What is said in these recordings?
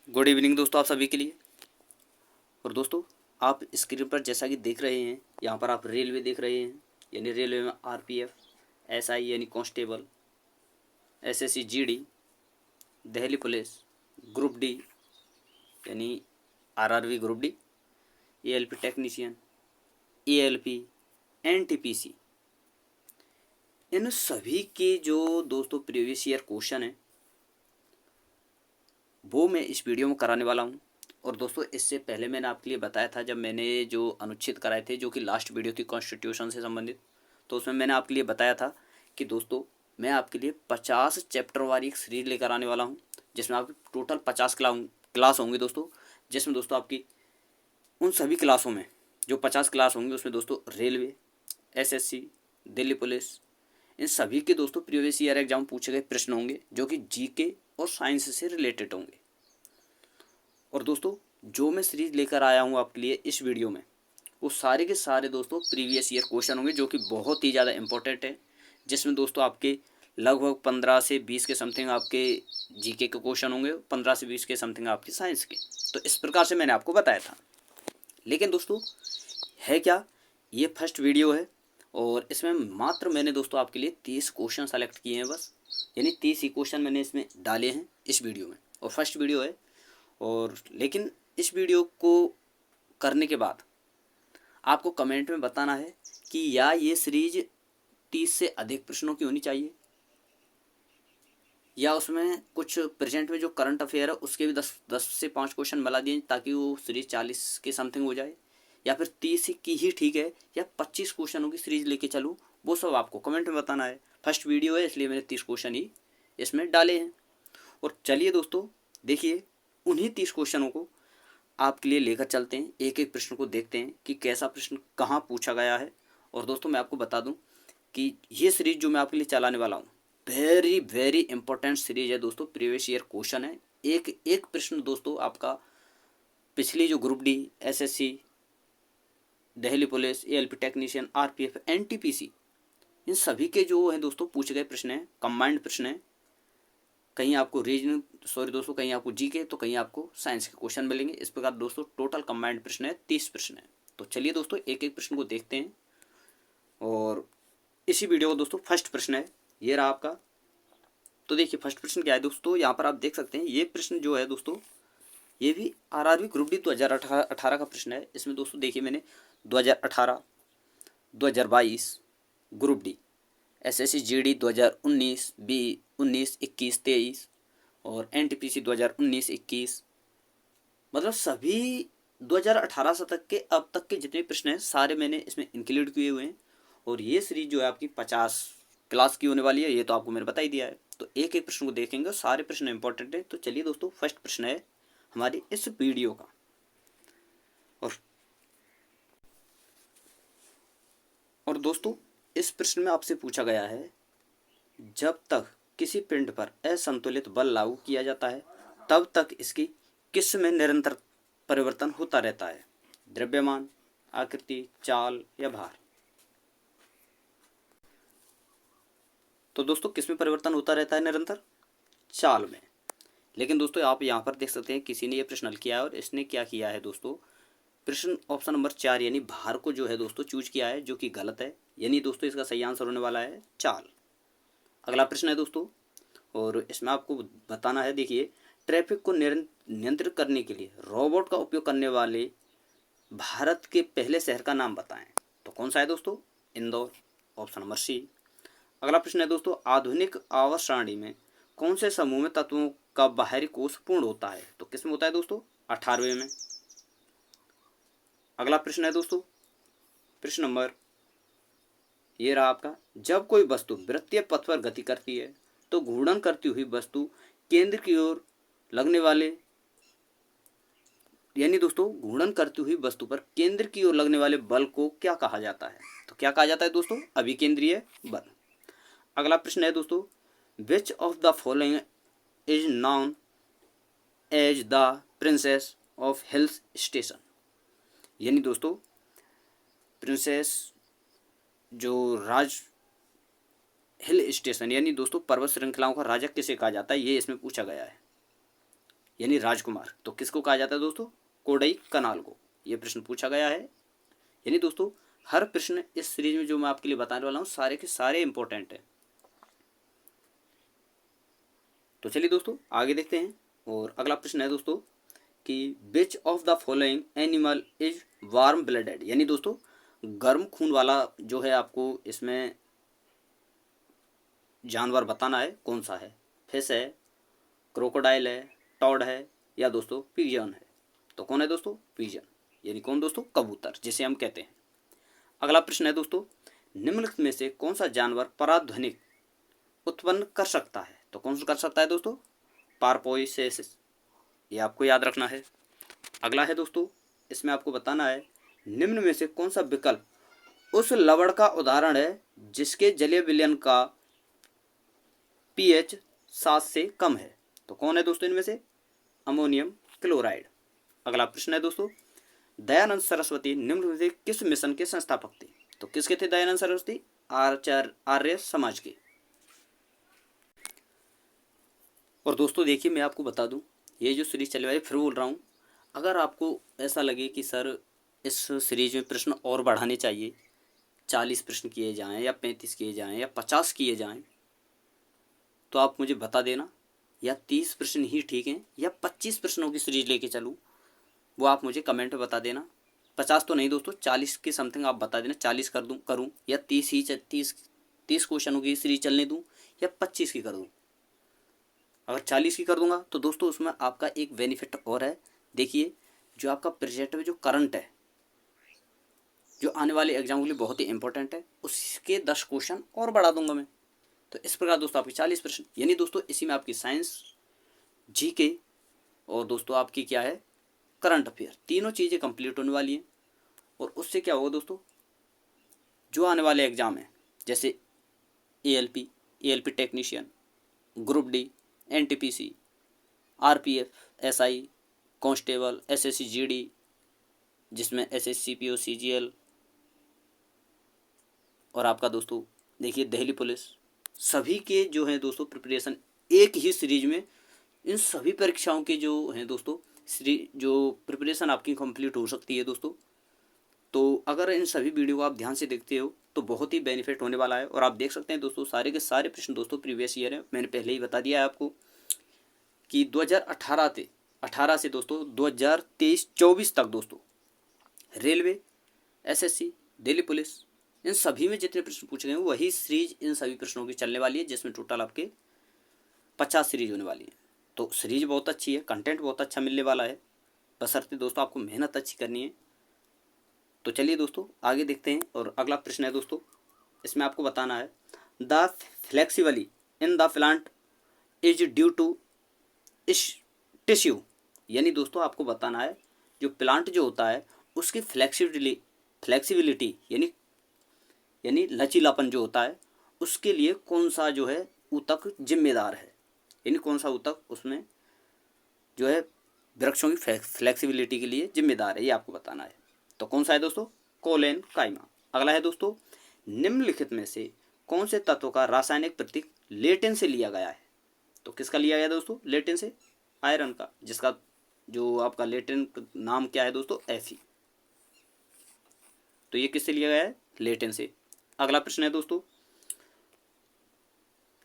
Good evening दोस्तों, आप सभी के लिए। और दोस्तों, आप स्क्रीन पर जैसा कि देख रहे हैं, यहाँ पर आप रेलवे देख रहे हैं। यानी रेलवे में आरपीएफ, एसआई यानी constable, SSC GD, Delhi police, group D यानी RRB group D, ALP technician, ALP, NTPC, इन सभी के जो दोस्तों प्रीवियस ईयर क्वेश्चन है वो मैं इस वीडियो में कराने वाला हूँ। और दोस्तों, इससे पहले मैंने आपके लिए बताया था, जब मैंने जो अनुच्छेद कराए थे, जो कि लास्ट वीडियो थी कॉन्स्टिट्यूशन से संबंधित, तो उसमें मैंने आपके लिए बताया था कि दोस्तों मैं आपके लिए 50 चैप्टर वाली एक सीरीज लेकर आने वाला हूँ, जिसमें आपकी टोटल 50 क्लास होंगे दोस्तों। जिसमें दोस्तों आपकी उन सभी क्लासों में जो 50 क्लास होंगी, उसमें दोस्तों रेलवे, एसएससी, दिल्ली पुलिस, इन सभी के दोस्तों प्रीवियस ईयर एग्जाम पूछे गए प्रश्न होंगे, जो कि जीके और साइंस से रिलेटेड होंगे। और दोस्तों, जो मैं सीरीज लेकर आया हूँ आपके लिए इस वीडियो में, वो सारे के सारे दोस्तों प्रीवियस ईयर क्वेश्चन होंगे, जो कि बहुत ही ज़्यादा इंपॉर्टेंट है। जिसमें दोस्तों आपके लगभग 15 से 20 के समथिंग आपके जीके के क्वेश्चन होंगे, 15 से 20 के समथिंग आपके साइंस के। तो इस प्रकार से मैंने आपको बताया था। लेकिन दोस्तों, है क्या, ये फर्स्ट वीडियो है और इसमें मात्र मैंने दोस्तों आपके लिए 30 क्वेश्चन सेलेक्ट किए हैं बस। यानी 30 ही क्वेश्चन मैंने इसमें डाले हैं इस वीडियो में, और फर्स्ट वीडियो है। और लेकिन इस वीडियो को करने के बाद आपको कमेंट में बताना है कि या ये सीरीज 30 से अधिक प्रश्नों की होनी चाहिए, या उसमें कुछ प्रेजेंट में जो करंट अफेयर है उसके भी 10 से 5 क्वेश्चन मिला दिए, ताकि वो सीरीज 40 के समथिंग हो जाए, या फिर 30 की ही ठीक है, या 25 क्वेश्चनों की सीरीज लेके चलूँ। वो सब आपको कमेंट में बताना है। फर्स्ट वीडियो है, इसलिए मैंने 30 क्वेश्चन ही इसमें डाले हैं। और चलिए दोस्तों, देखिए, उन्हीं 30 क्वेश्चनों को आपके लिए लेकर चलते हैं। एक एक प्रश्न को देखते हैं कि कैसा प्रश्न कहाँ पूछा गया है। और दोस्तों, मैं आपको बता दूं कि ये सीरीज जो मैं आपके लिए चलाने वाला हूँ, वेरी वेरी इंपॉर्टेंट सीरीज है दोस्तों। प्रीवियस ईयर क्वेश्चन है, एक एक प्रश्न दोस्तों आपका पिछली जो group D, SSC, Delhi police, ALP technician, RPF, NTPC, इन सभी के जो है दोस्तों पूछे गए प्रश्न हैं, कंबाइंड प्रश्न हैं। कहीं आपको रीजनिंग, सॉरी दोस्तों, कहीं आपको जीके, तो कहीं आपको साइंस के क्वेश्चन मिलेंगे। इस प्रकार दोस्तों टोटल कंबाइंड प्रश्न है 30 प्रश्न है। तो चलिए दोस्तों, एक एक प्रश्न को देखते हैं। और इसी वीडियो का दोस्तों फर्स्ट प्रश्न है, ये रहा आपका। तो देखिए, फर्स्ट प्रश्न क्या है दोस्तों, यहाँ पर आप देख सकते हैं। ये प्रश्न जो है दोस्तों, ये भी आरआरबी ग्रुप डी 2018 का प्रश्न है। इसमें दोस्तों देखिए, मैंने 2018, 2022 group D, SSC GD 2019, B 19, 21, 23, और एनटीपीसी 2019-21, मतलब सभी 2018 से तक के अब तक के जितने प्रश्न हैं सारे मैंने इसमें इंक्लूड किए हुए हैं। और ये सीरीज जो है आपकी 50 क्लास की होने वाली है, ये तो आपको मैंने बता ही दिया है। तो एक एक प्रश्न को देखेंगे, सारे प्रश्न इंपॉर्टेंट है। तो चलिए दोस्तों, फर्स्ट प्रश्न है हमारी इस वीडियो का। और और दोस्तों, इस प्रश्न में आपसे पूछा गया है, जब तक किसी पिंड पर असंतुलित बल लागू किया जाता है, तब तक इसकी किस में निरंतर परिवर्तन होता रहता है? द्रव्यमान, आकृति, चाल या भार? तो दोस्तों, किस में परिवर्तन होता रहता है निरंतर? चाल में। लेकिन दोस्तों, आप यहाँ पर देख सकते हैं, किसी ने ये प्रश्न हल किया है और इसने क्या किया है दोस्तों, प्रश्न ऑप्शन नंबर 4 यानी भार को जो है दोस्तों चूज किया है, जो कि गलत है। यानी दोस्तों, इसका सही आंसर होने वाला है चाल। अगला प्रश्न है दोस्तों, और इसमें आपको बताना है, देखिए, ट्रैफिक को नियंत्रित करने के लिए रोबोट का उपयोग करने वाले भारत के पहले शहर का नाम बताएं। तो कौन सा है दोस्तों? Indore, option number C. अगला प्रश्न है दोस्तों, आधुनिक आवर्त सारणी में कौन से समूह में तत्वों का बाहरी कोष पूर्ण होता है? तो किस में होता है दोस्तों? 18वें में। अगला प्रश्न है दोस्तों, प्रश्न नंबर, ये रहा आपका, जब कोई वस्तु वृत्तीय पथ पर गति करती है तो घूर्णन करती हुई वस्तु केंद्र की ओर लगने वाले, यानी दोस्तों घूर्णन करती हुई वस्तु पर केंद्र की ओर लगने वाले बल को क्या कहा जाता है? तो क्या कहा जाता है दोस्तों? अभिकेंद्रीय बल। अगला प्रश्न है दोस्तों, which of the following is known as the princess of hills station? यानी दोस्तों, प्रिंसेस जो राज हिल स्टेशन, यानी दोस्तों पर्वत श्रृंखलाओं का राजा किसे कहा जाता है, ये इसमें पूछा गया है। यानी राजकुमार, तो किसको कहा जाता है दोस्तों? कोडई कनाल को। ये प्रश्न पूछा गया है। यानी दोस्तों हर प्रश्न इस सीरीज में जो मैं आपके लिए बताने वाला हूँ सारे के सारे इंपॉर्टेंट हैं। तो चलिए दोस्तों आगे देखते हैं। और अगला प्रश्न है दोस्तों कि which of the following animal is warm blooded, यानी दोस्तों गर्म खून वाला जो है आपको इसमें जानवर बताना है, कौन सा है? फिश है, क्रोकोडाइल है, टॉड है, या दोस्तों पिजन है? तो कौन है दोस्तों? पिजन, यानी कौन दोस्तों? कबूतर, जिसे हम कहते हैं। अगला प्रश्न है दोस्तों निम्नलिखित में से कौन सा जानवर पराध्वनिक उत्पन्न कर सकता है? तो कौन सा कर सकता है दोस्तों? पारपोइसेसिस, ये आपको याद रखना है। अगला है दोस्तों इसमें आपको बताना है निम्न में से कौन सा विकल्प उस लवण का उदाहरण है जिसके जलीय विलयन का पीएच 7 से कम है? तो कौन है दोस्तों इनमें से? Ammonium chloride. अगला प्रश्न है दोस्तों दयानंद सरस्वती निम्न में से किस मिशन के संस्थापक थे? तो किसके थे दयानंद सरस्वती? आर्य समाज के। और दोस्तों देखिए मैं आपको बता दूं, ये जो सीरीज चल रही है, फिर बोल रहा हूँ, अगर आपको ऐसा लगे कि सर इस सीरीज में प्रश्न और बढ़ाने चाहिए, 40 प्रश्न किए जाएं या 35 किए जाएं या 50 किए जाएं, तो आप मुझे बता देना। या 30 प्रश्न ही ठीक हैं या 25 प्रश्नों की सीरीज लेके चलूँ, वो आप मुझे कमेंट में बता देना। 50 तो नहीं दोस्तों, 40 के समथिंग आप बता देना, 40 कर दूँ करूँ या 30 क्वेश्चनों की सीरीज चलने दूँ या 25 की कर दूँ। अगर 40 की कर दूंगा तो दोस्तों उसमें आपका एक बेनिफिट और है। देखिए जो आपका प्रोजेक्ट में जो करंट है, जो आने वाले एग्जाम के लिए बहुत ही इंपॉर्टेंट है, उसके 10 क्वेश्चन और बढ़ा दूंगा मैं। तो इस प्रकार दोस्तों आपकी 40 प्रश्न, यानी दोस्तों इसी में आपकी साइंस, जीके और दोस्तों आपकी क्या है, करंट अफेयर, तीनों चीज़ें कंप्लीट होने वाली हैं। और उससे क्या होगा दोस्तों, जो आने वाले एग्जाम है जैसे ALP technician, group D, NTPC, RPF, SI, constable, SSC GD, जिसमें एसएससीपीओ, सीजीएल, और आपका दोस्तों देखिए दिल्ली पुलिस, सभी के जो है दोस्तों प्रिपरेशन एक ही सीरीज में, इन सभी परीक्षाओं के जो हैं दोस्तों जो प्रिपरेशन आपकी कंप्लीट हो सकती है दोस्तों। तो अगर इन सभी वीडियो को आप ध्यान से देखते हो तो बहुत ही बेनिफिट होने वाला है। और आप देख सकते हैं दोस्तों सारे के सारे प्रश्न दोस्तों प्रीवियस ईयर है, मैंने पहले ही बता दिया है आपको कि 2018 से दोस्तों 2023-24 तक दोस्तों रेलवे, एसएससी, दिल्ली पुलिस, इन सभी में जितने प्रश्न पूछे गए हैं वही सीरीज इन सभी प्रश्नों की चलने वाली है, जिसमें टोटल आपके 50 सीरीज होने वाली है। तो सीरीज बहुत अच्छी है, कंटेंट बहुत अच्छा मिलने वाला है, बशर्ते दोस्तों आपको मेहनत अच्छी करनी है। तो चलिए दोस्तों आगे देखते हैं। और अगला प्रश्न है दोस्तों, इसमें आपको बताना है the flexibly in the plant is due to tissue, यानी दोस्तों आपको बताना है जो प्लांट जो होता है उसकी फ्लेक्सिबिलिटी यानी लचीलापन जो होता है उसके लिए कौन सा जो है ऊतक जिम्मेदार है, यानी कौन सा ऊतक उसमें जो है वृक्षों की फ्लेक्सिबिलिटी के लिए जिम्मेदार है, ये आपको बताना है। तो कौन सा है दोस्तों? कोलेन काइमा। अगला है दोस्तों निम्नलिखित में से कौन से तत्व का रासायनिक प्रतीक लेटिन से लिया गया है? तो किसका लिया गया दोस्तों लेटिन से? आयरन का, जिसका जो आपका लेटिन नाम क्या है दोस्तों? Fe। तो ये किससे लिया गया है? लेटिन से। अगला प्रश्न है दोस्तों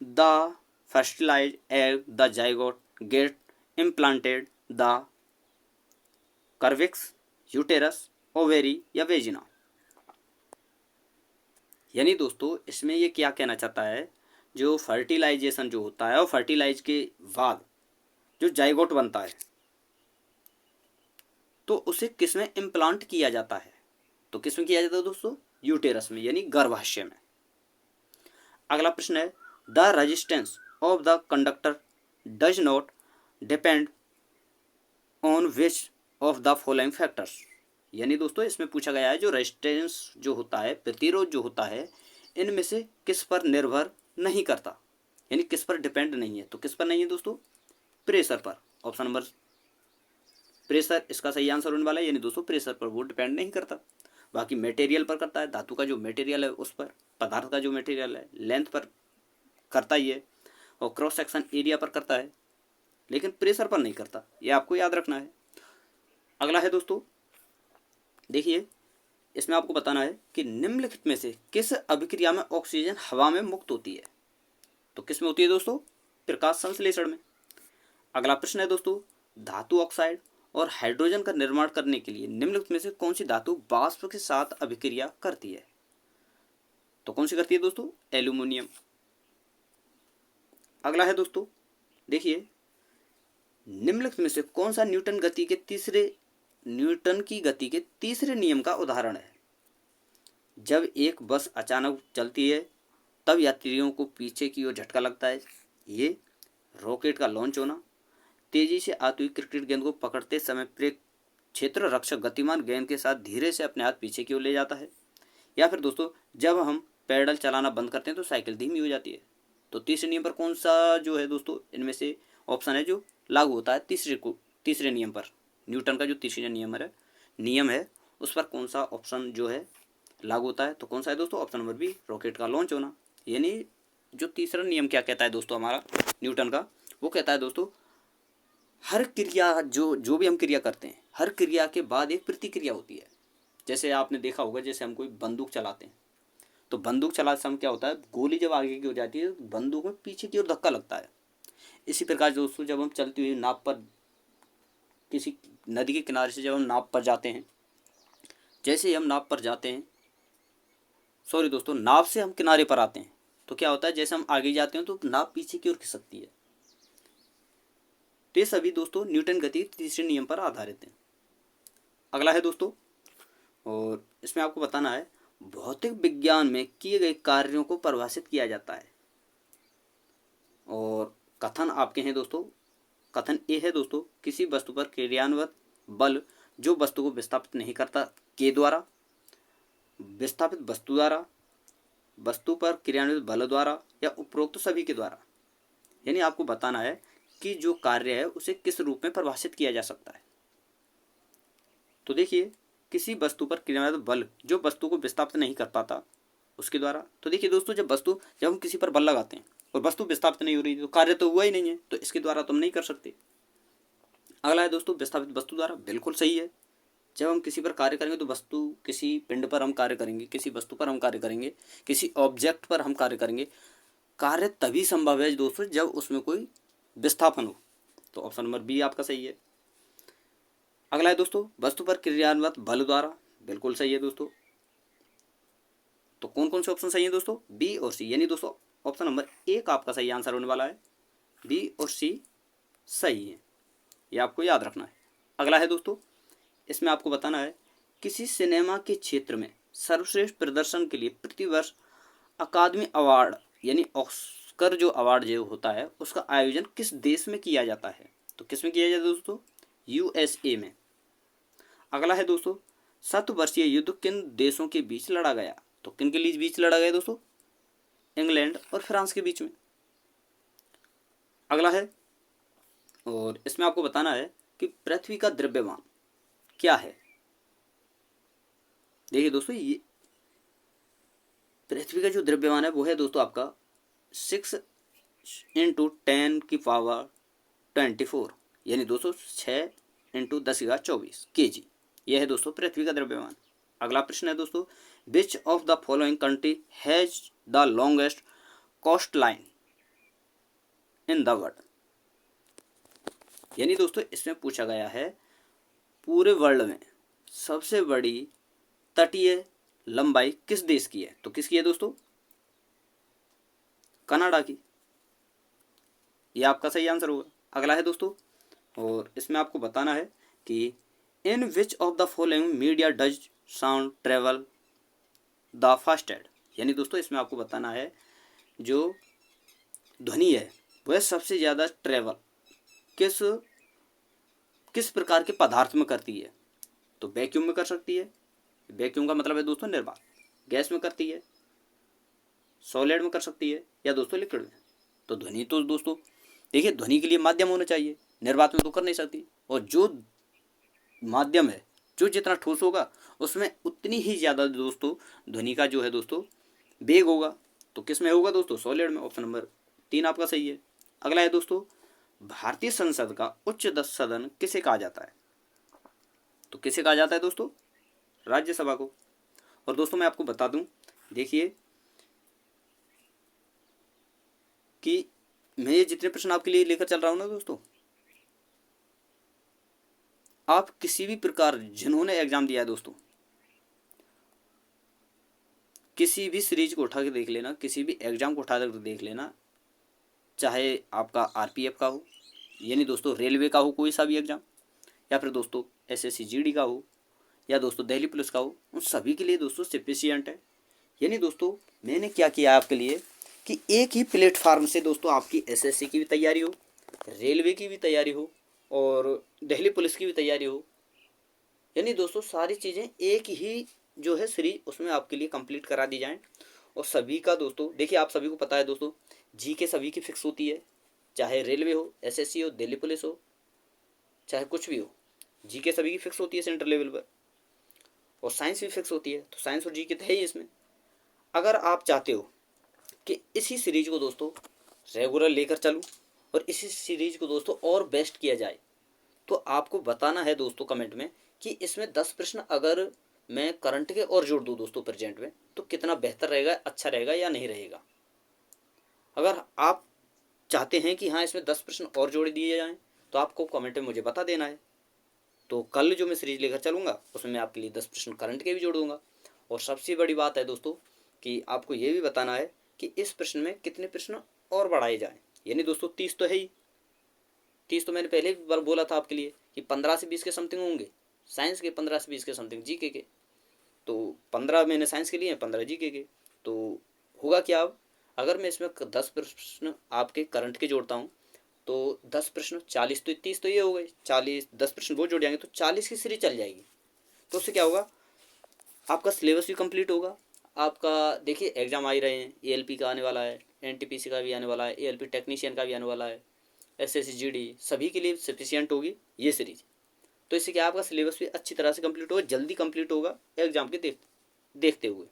the fertilise egg the zygote get implanted the cervix, uterus, ovary या वेजिना। यानी दोस्तों इसमें ये क्या कहना चाहता है, जो फर्टिलाइजेशन जो होता है और फर्टिलाइज के बाद जो जाइगोट बनता है तो उसे किसमें इम्प्लांट किया जाता है? तो किसमें किया जाता है दोस्तों? यूटेरस में, यानी गर्भाशय में। अगला प्रश्न है the resistance of the conductor does not depend on which of the following factors, यानी दोस्तों इसमें पूछा गया है जो रेजिस्टेंस जो होता है, प्रतिरोध जो होता है, इनमें से किस पर निर्भर नहीं करता, यानी किस पर डिपेंड नहीं है। तो किस पर नहीं है दोस्तों? प्रेशर पर। ऑप्शन नंबर प्रेशर इसका सही आंसर होने वाला है, यानी दोस्तों प्रेशर पर वो डिपेंड नहीं करता। बाकी मटेरियल पर करता है, धातु का जो मटेरियल है उस पर, पदार्थ का जो मटेरियल है लेंथ पर करता ही है, और क्रॉस सेक्शन एरिया पर करता है, लेकिन प्रेशर पर नहीं करता, ये आपको याद रखना है। अगला है दोस्तों, देखिए इसमें आपको बताना है कि निम्नलिखित में से किस अभिक्रिया में ऑक्सीजन हवा में मुक्त होती है। तो किस में होती है दोस्तों? प्रकाश संश्लेषण में। अगला प्रश्न है दोस्तों, धातु ऑक्साइड और हाइड्रोजन का निर्माण करने के लिए निम्नलिखित में से कौन सी धातु वाष्प के साथ अभिक्रिया करती है? तो कौन सी करती है दोस्तों? एल्यूमिनियम। अगला है दोस्तों, देखिए निम्नलिखित में से कौन सा न्यूटन की गति के तीसरे नियम का उदाहरण है? जब एक बस अचानक चलती है तब यात्रियों को पीछे की ओर झटका लगता है। ये रॉकेट का लॉन्च होना, तेजी से आती हुई क्रिकेट गेंद को पकड़ते समय क्षेत्र रक्षक गतिमान गेंद के साथ धीरे से अपने हाथ पीछे की ओर ले जाता है। या फिर दोस्तों, जब हम पैडल चलाना बंद करते हैं तो साइकिल धीमी हो जाती है। तो तीसरे नियम पर कौन सा जो है दोस्तों इनमें से ऑप्शन है जो लागू होता है तीसरे नियम पर? न्यूटन का जो तीसरा नियम है उस पर कौन सा ऑप्शन जो है लागू होता है? तो कौन सा है दोस्तों? ऑप्शन नंबर बी, रॉकेट का लॉन्च होना। यानी जो तीसरा नियम क्या कहता है दोस्तों हमारा न्यूटन का, वो कहता है दोस्तों हर क्रिया जो भी हम क्रिया करते हैं, हर क्रिया के बाद एक प्रतिक्रिया होती है। जैसे आपने देखा होगा, जैसे हम कोई बंदूक चलाते हैं तो बंदूक चलाते समय क्या होता है, गोली जब आगे की हो जाती है तो बंदूक में पीछे की ओर धक्का लगता है। इसी प्रकार दोस्तों जब हम चलती हुई नाव पर, किसी नदी के किनारे से जब हम नाव पर जाते हैं, जैसे ही हम नाव पर जाते हैं, सॉरी दोस्तों, नाव से हम किनारे पर आते हैं तो क्या होता है, जैसे हम आगे जाते हैं तो नाव पीछे की ओर खिसकती है। तो ये सभी दोस्तों न्यूटन गति के तीसरे नियम पर आधारित हैं। अगला है दोस्तों, और इसमें आपको बताना है भौतिक विज्ञान में किए गए कार्यों को परिभाषित किया जाता है। और कथन आपके हैं दोस्तों, कथन ए है दोस्तों, किसी वस्तु पर क्रियान्वित बल जो वस्तु को विस्थापित नहीं करता के द्वारा, विस्थापित वस्तु द्वारा, वस्तु पर क्रियान्वित बल द्वारा, या उपरोक्त सभी के द्वारा। यानी आपको बताना है कि जो कार्य है उसे किस रूप में परिभाषित किया जा सकता है। तो देखिए, किसी वस्तु पर क्रियान्वित बल जो वस्तु को विस्थापित नहीं कर पाता उसके द्वारा। तो देखिए दोस्तों, जब हम किसी पर बल लगाते हैं और वस्तु विस्थापित नहीं हो रही तो कार्य तो हुआ ही नहीं है, तो इसके द्वारा तो हम नहीं कर सकते। अगला है दोस्तों, विस्थापित वस्तु द्वारा। बिल्कुल सही है, जब हम किसी पर कार्य करेंगे तो वस्तु, किसी पिंड पर हम कार्य करेंगे, किसी वस्तु पर हम कार्य करेंगे, किसी ऑब्जेक्ट पर हम कार्य करेंगे। कार्य तभी संभव है दोस्तों जब उसमें कोई विस्थापन हो। तो ऑप्शन नंबर बी आपका सही है। अगला है दोस्तों, वस्तु पर क्रियान्वित बल द्वारा। बिल्कुल सही है दोस्तों। तो कौन कौन से ऑप्शन सही है दोस्तों? बी और सी। यानी दोस्तों ऑप्शन नंबर एक आपका सही आंसर होने वाला है। बी और सी सही है, ये आपको याद रखना है। अगला है दोस्तों, इसमें आपको बताना है किसी सिनेमा के क्षेत्र में सर्वश्रेष्ठ प्रदर्शन के लिए प्रतिवर्ष अकादमी अवार्ड यानी ऑस्कर जो अवार्ड जो होता है उसका आयोजन किस देश में किया जाता है? तो किस में किया जाता है दोस्तों? यूएसए में। अगला है दोस्तों, 7 वर्षीय युद्ध किन देशों के बीच लड़ा गया? तो किन के बीच लड़ा गया दोस्तों? इंग्लैंड और फ्रांस के बीच में। अगला है, और इसमें आपको बताना है कि पृथ्वी का द्रव्यमान क्या है? देखिए दोस्तों, ये पृथ्वी का जो द्रव्यमान है वो है दोस्तों आपका 6 × 10⁻24, यानी दोस्तों 6 × 10⁻24 kg। यह है दोस्तों पृथ्वी का द्रव्यमान। अगला प्रश्न है दोस्तों, which of the following country has the longest coast line in the world? यानी दोस्तों इसमें पूछा गया है पूरे वर्ल्ड में सबसे बड़ी तटीय लंबाई किस देश की है? तो किसकी है दोस्तों? कनाडा की। यह आपका सही आंसर होगा। अगला है दोस्तों, और इसमें आपको बताना है कि in which of the following media does sound travel the fastest? यानी दोस्तों इसमें आपको बताना है जो ध्वनि है वह सबसे ज़्यादा ट्रेवल किस प्रकार के पदार्थ में करती है? तो वैक्यूम में कर सकती है। वैक्यूम का मतलब है दोस्तों निर्वात। गैस में करती है, सॉलिड में कर सकती है, या दोस्तों लिक्विड में। तो ध्वनि तो दोस्तों देखिए, ध्वनि के लिए माध्यम होना चाहिए, निर्वात में तो कर नहीं सकती। और जो माध्यम है जो जितना ठोस होगा उसमें उतनी ही ज़्यादा दोस्तों ध्वनि का जो है दोस्तों वेग होगा। तो किस में होगा दोस्तों? सॉलिड में। ऑप्शन नंबर 3 आपका सही है। अगला है दोस्तों, भारतीय संसद का उच्च सदन किसे कहा जाता है? तो किसे कहा जाता है दोस्तों? राज्यसभा को। और दोस्तों मैं आपको बता दूं, देखिए कि मैं ये जितने प्रश्न आपके लिए लेकर चल रहा हूं ना दोस्तों, आप किसी भी प्रकार जिन्होंने एग्जाम दिया है दोस्तों, किसी भी सीरीज को उठा के देख लेना, किसी भी एग्जाम को उठा कर देख लेना, चाहे आपका आरपीएफ का हो, यानी दोस्तों रेलवे का हो कोई सा भी एग्जाम, या फिर दोस्तों एसएससी जीडी का हो, या दोस्तों दिल्ली पुलिस का हो, उन सभी के लिए दोस्तों सफिशिएंट है। यानी दोस्तों मैंने क्या किया आपके लिए कि एक ही प्लेटफार्म से दोस्तों आपकी एसएससी की भी तैयारी हो, रेलवे की भी तैयारी हो और दिल्ली पुलिस की भी तैयारी हो, यानी दोस्तों सारी चीज़ें एक ही जो है सीरीज उसमें आपके लिए कंप्लीट करा दी जाएं। और सभी का दोस्तों देखिए, आप सभी को पता है दोस्तों, जीके सभी की फिक्स होती है, चाहे रेलवे हो, एसएससी हो, दिल्ली पुलिस हो, चाहे कुछ भी हो, जीके सभी की फिक्स होती है सेंट्रल लेवल पर। और साइंस भी फिक्स होती है, तो साइंस और जीके तो है ही इसमें। अगर आप चाहते हो कि इसी सीरीज को दोस्तों रेगुलर लेकर चलूँ और इसी सीरीज को दोस्तों और बेस्ट किया जाए, तो आपको बताना है दोस्तों कमेंट में कि इसमें 10 प्रश्न अगर मैं करंट के और जोड़ दूँ दोस्तों प्रेजेंट में, तो कितना बेहतर रहेगा, अच्छा रहेगा या नहीं रहेगा। अगर आप चाहते हैं कि हाँ इसमें 10 प्रश्न और जोड़ दिए जाएं, तो आपको कमेंट में मुझे बता देना है। तो कल जो मैं सीरीज लेकर चलूँगा उसमें मैं आपके लिए 10 प्रश्न करंट के भी जोड़ दूँगा। और सबसे बड़ी बात है दोस्तों कि आपको ये भी बताना है कि इस प्रश्न में कितने प्रश्न और बढ़ाए जाएँ। यानी दोस्तों 30 तो है ही, 30 तो मैंने पहले भी बोला था आपके लिए कि 15 से 20 के समथिंग होंगे साइंस के, 15 से 20 के समथिंग जीके के। तो 15 मैंने साइंस के लिए हैं, 15 जीके के। तो होगा क्या, अब अगर मैं इसमें 10 प्रश्न आपके करंट के जोड़ता हूँ तो 10 प्रश्न 40, तो 30 तो ये हो गए, 40 10 प्रश्न वो जोड़ जाएंगे तो 40 की सीरीज चल जाएगी। तो उससे क्या होगा, आपका सिलेबस भी कंप्लीट होगा। आपका देखिए एग्जाम आ ही रहे हैं, एएलपी का आने वाला है, एनटीपीसी का भी आने वाला है, एएलपी टेक्नीशियन का भी आने वाला है, एसएससी जीडी, सभी के लिए सफिशिएंट होगी ये सीरीज। तो इससे क्या आपका सिलेबस भी अच्छी तरह से कंप्लीट होगा, जल्दी कंप्लीट होगा एग्जाम के देखते हुए।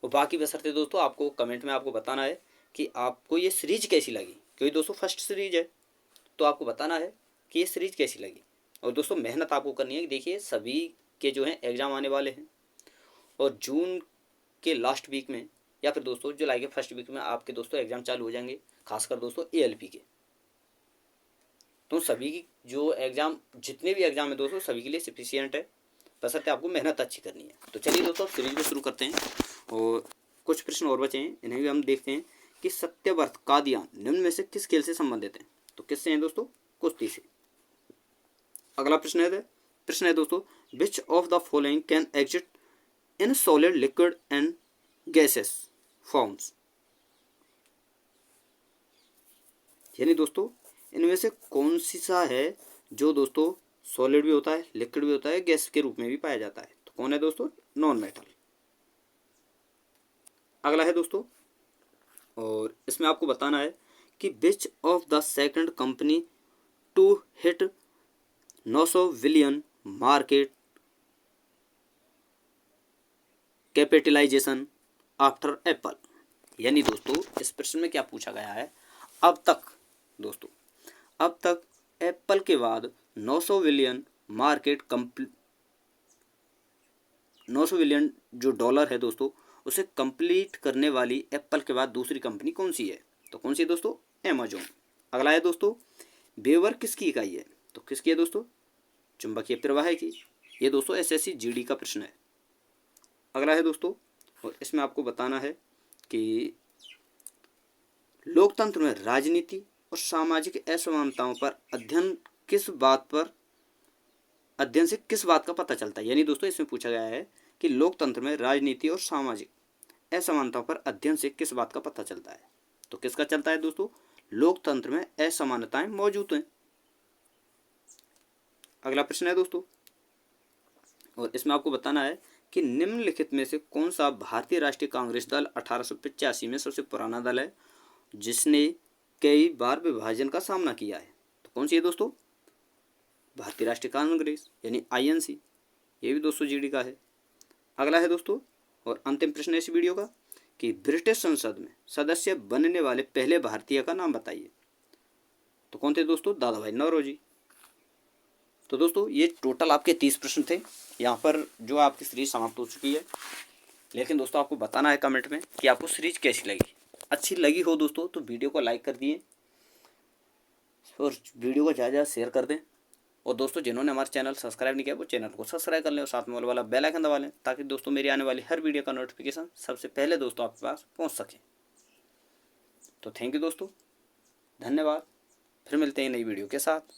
और बाकी बशर्ते दोस्तों आपको कमेंट में आपको बताना है कि आपको ये सीरीज कैसी लगी, क्योंकि दोस्तों फर्स्ट सीरीज है, तो आपको बताना है कि ये सीरीज कैसी लगी। और दोस्तों मेहनत आपको करनी है, देखिए सभी के जो हैं एग्ज़ाम आने वाले हैं और जून के लास्ट वीक में या फिर दोस्तों जुलाई के फर्स्ट वीक में आपके दोस्तों एग्ज़ाम चालू हो जाएंगे, खासकर दोस्तों एएलपी के। तो सभी की जो एग्ज़ाम, जितने भी एग्ज़ाम है दोस्तों सभी के लिए सफिशियंट है, बशर्ते आपको मेहनत अच्छी करनी है। तो चलिए दोस्तों सीरीज को शुरू करते हैं और कुछ प्रश्न और बचे हैं, इन्हें भी हम देखते हैं कि सत्यव्रत कादियान निम्न में से किस खेल से संबंधित हैं। तो किससे हैं दोस्तों? कुश्ती से। अगला प्रश्न है दोस्तों, which of the following can exit in solid, liquid and gases forms. यानी दोस्तों इनमें से कौन सी सा है जो दोस्तों सॉलिड भी होता है, लिक्विड भी होता है, गैस के रूप में भी पाया जाता है। तो कौन है दोस्तों? Non metal. अगला है दोस्तों, और इसमें आपको बताना है कि which of the second company to hit 900 billion market capitalization after Apple. यानी दोस्तों इस प्रश्न में क्या पूछा गया है, अब तक एप्पल के बाद 900 बिलियन मार्केट 900 बिलियन जो डॉलर है दोस्तों उसे कंप्लीट करने वाली एप्पल के बाद दूसरी कंपनी कौन सी है? तो कौन सी है दोस्तों? अमेजोन। अगला है दोस्तों, वेबर किसकी इकाई है? तो किसकी है दोस्तों? चुंबकीय प्रवाह की। ये दोस्तों एसएससी जीडी का प्रश्न है। अगला है दोस्तों, और इसमें आपको बताना है कि लोकतंत्र में राजनीति और सामाजिक असमानताओं पर अध्ययन से किस बात का पता चलता है। यानी दोस्तों इसमें पूछा गया है कि लोकतंत्र में राजनीति और सामाजिक असमानताओं पर अध्ययन से किस बात का पता चलता है। तो किसका चलता है दोस्तों? लोकतंत्र में असमानताएं मौजूद हैं। अगला प्रश्न है दोस्तों, और इसमें आपको बताना है कि निम्नलिखित में से कौन सा भारतीय राष्ट्रीय कांग्रेस दल 1885 में सबसे पुराना दल है जिसने कई बार विभाजन का सामना किया है। तो कौन सी है दोस्तों? भारतीय राष्ट्रीय कांग्रेस यानी आईएनसी। ये भी दोस्तों जीडी का है। अगला है दोस्तों, और अंतिम प्रश्न है इस वीडियो का कि ब्रिटिश संसद में सदस्य बनने वाले पहले भारतीय का नाम बताइए। तो कौन थे दोस्तों? दादा भाई नौरोजी। तो दोस्तों ये टोटल आपके 30 प्रश्न थे। यहाँ पर जो आपकी सीरीज समाप्त हो चुकी है। लेकिन दोस्तों आपको बताना है कमेंट में कि आपको सीरीज कैसी लगी। अच्छी लगी हो दोस्तों तो वीडियो को लाइक कर दिए और वीडियो को ज़्यादा शेयर कर दें। और दोस्तों जिन्होंने हमारा चैनल सब्सक्राइब नहीं किया वो चैनल को सब्सक्राइब कर लें और साथ में वाला बेल आइकन दबा लें, ताकि दोस्तों मेरी आने वाली हर वीडियो का नोटिफिकेशन सबसे पहले दोस्तों आपके पास पहुंच सके। तो थैंक यू दोस्तों, धन्यवाद। फिर मिलते हैं नई वीडियो के साथ।